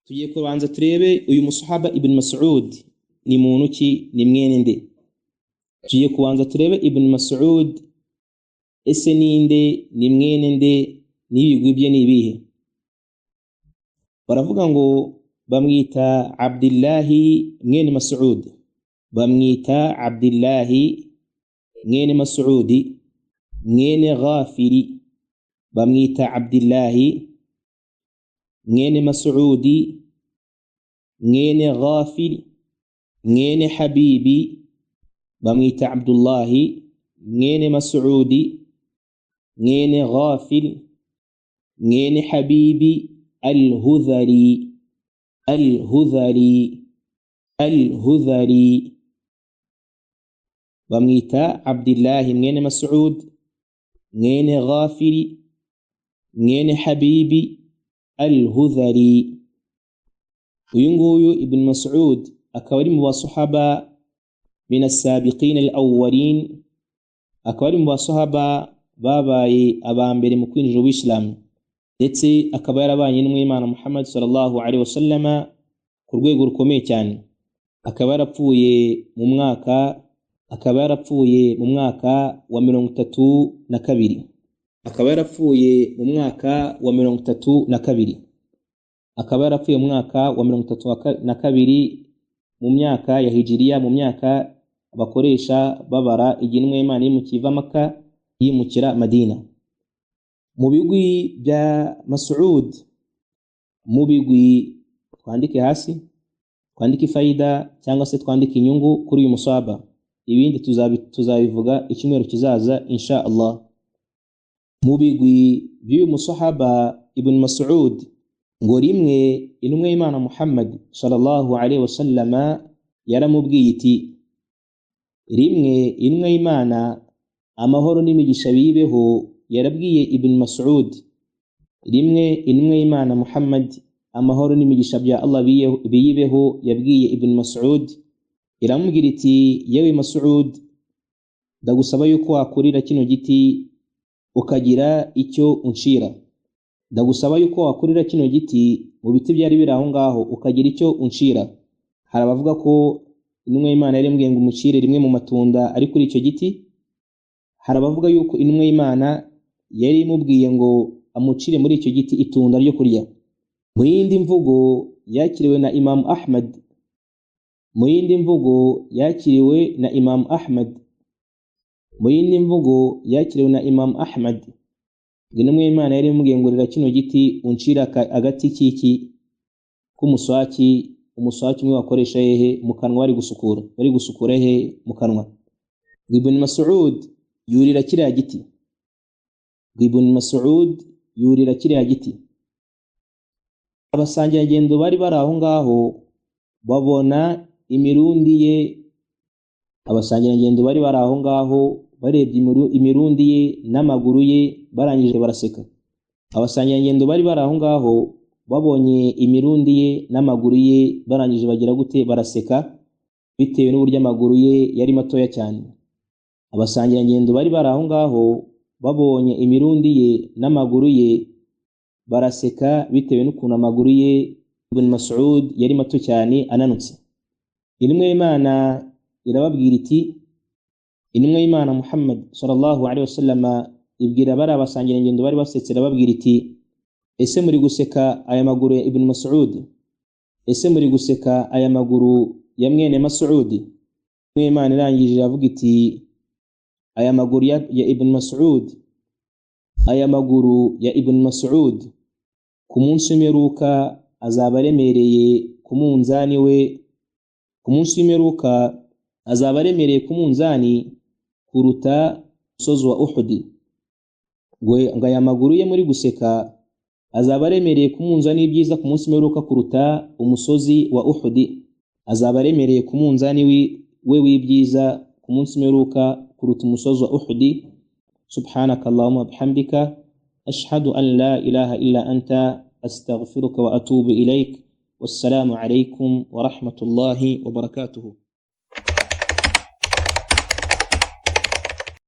tugiye kubanza turebe uyu musahaba Ibn Mas'ud ni muntu ki, ni mwene nde. Tugiye kubanza turebe Ibn Mas'ud ese ninde, ni mwene nde, n'ibigwi bye ni ibihe. Baravuga ngo bamwita Abdillahi mwene Mas'ud, bamwita Abdillahi mwene Mas'udi mwene Ghafiri, bamwita Abdillahi mwene Mas'udi mwene Ghafiri mwene Habibi, bamwita Abdullahi mwene Mas'udi mwene Ghafiri mwene Habibi al-Hudhari, al-Hudhari, al-Hudhari. Bamwita Abdillahi mwene Mas'ud mwene Ghafiri mwene Habibi al-Hudhari. Uyu nguyu Ibn Mas'ud akaba ari mu basahaba min as-sabiqin al-awwalin, akaba ari mu basahaba babaye abambere mu kwinjira ubuyisilamu, ndetse akaba yarabanye n'Umwimana Muhammad sallallahu alaihi wasallama ku rwego rukomeye cyane. Akaba yarapfuye mu mwaka wa 32, akaba yarapfuye mu mwaka wa 32, akaba yarapfuye mu mwaka wa 32 mu myaka ya hijiriya, mu myaka abakoresha babara igihe Umwimana yimukiva Makka yimukira Madina. Mu bigwi bya Mas'ud, mu bigwi twandike hasi, twandike faida cyangwa se twandike inyungu kuri uyu musahaba, ibindi tuzabivuga icyumweru kizaza insha Allah. Mu bigwi by'uyu musahaba Ibn Mas'ud, ngo rimwe intumwa y'Imana Muhammad sallallahu alaihi wasallama yaramubwiye iti, rimwe intumwa y'Imana amahoro n'imigisha bibeho yarabwiye Ibn Mas'ud, rimwe intumwa y'Imana Muhammad amahoro n'imigisha bya Allah biyibeho yabwiye Ibn Mas'ud, iramubwira iti, yewe Mas'ud, ndagusaba yuko wakurira kino giti ukagira icyo unshira. Ndagusaba yuko wakurira kino giti mu biti byari biri aho ngaho ukagira icyo unshira. Hari abavuga ko intumwa y'Imana yarembwiye ngo umucire rimwe mu matunda ari kuri icyo giti. Hari abavuga yuko intumwa y'Imana yari imubwiye ngo amucire muri icyo giti itunda ryo kurya. Mu yindi mvugo yakiriwe na Imam Ahmad, mu yindi mvugo yakiriwe na Imam Ahmad, mu yindi mvugo yakiriwe na Imam Ahmad, intumwa y'Imana yari imubwiye ngo rira kino giti unshira agati kiki k'umuswaki, umuswaki umwe wakoresha hehe mu kanwa bari gusukura he mu kanwa. Ibn Mas'ud yurira kiriya giti, Ibn Mas'ud yurira kiriya giti. Abasangirangendo bari bari aho ngaho babona imirundi ye, abasangirangendo bari bari aho ngaho barebye imirundi ye n'amaguru ye, barangije baraseka. Abasangirangendo bari bari aho ngaho babonye imirundi ye n'amaguru ye, barangije bagira gute, baraseka, bitewe n'uburyo amaguru ye yari matoya cyane. Abasangirangendo bari bari aho ngaho babonye imirundi ye n'amaguru ye, baraseka bitewe n'ukuntu amaguru ye Ibn Mas'ud yari mato cyane ananutse. Intumwa y'Imana irababwira iti, intumwa y'Imana Muhammad sallallahu alaihi wasallama ibwira bari abasangirangendo bari basetse, irababwira iti, ese muri guseka aya maguru ya Ibn Mas'ud? Ese muri guseka aya maguru ya mwene Mas'ud? Intumwa y'Imana irangije iravuga iti, aya maguru ya Ibn Mas'ud, aya maguru ya Ibn Mas'ud ku munsi w'imperuka azaba aremereye ku munzani we, ku munsi w'imperuka azaba aremereye ku munzani kuruta umusozi wa Uhud. Ngo aya maguru ye muri guseka azaba aremereye ku munzani w'ibyiza ku munsi w'imperuka kuruta umusozi wa Uhud, azaba aremereye ku munzani we w'ibyiza ku munsi w'imperuka kuruta umusozi wa Uhud. Subhanaka Allahumma bihamdika ashhadu an la ilaha illa anta astaghfiruka wa atubu ilaik. Wassalamu alaykum wa rahmatullahi wa barakatuhu.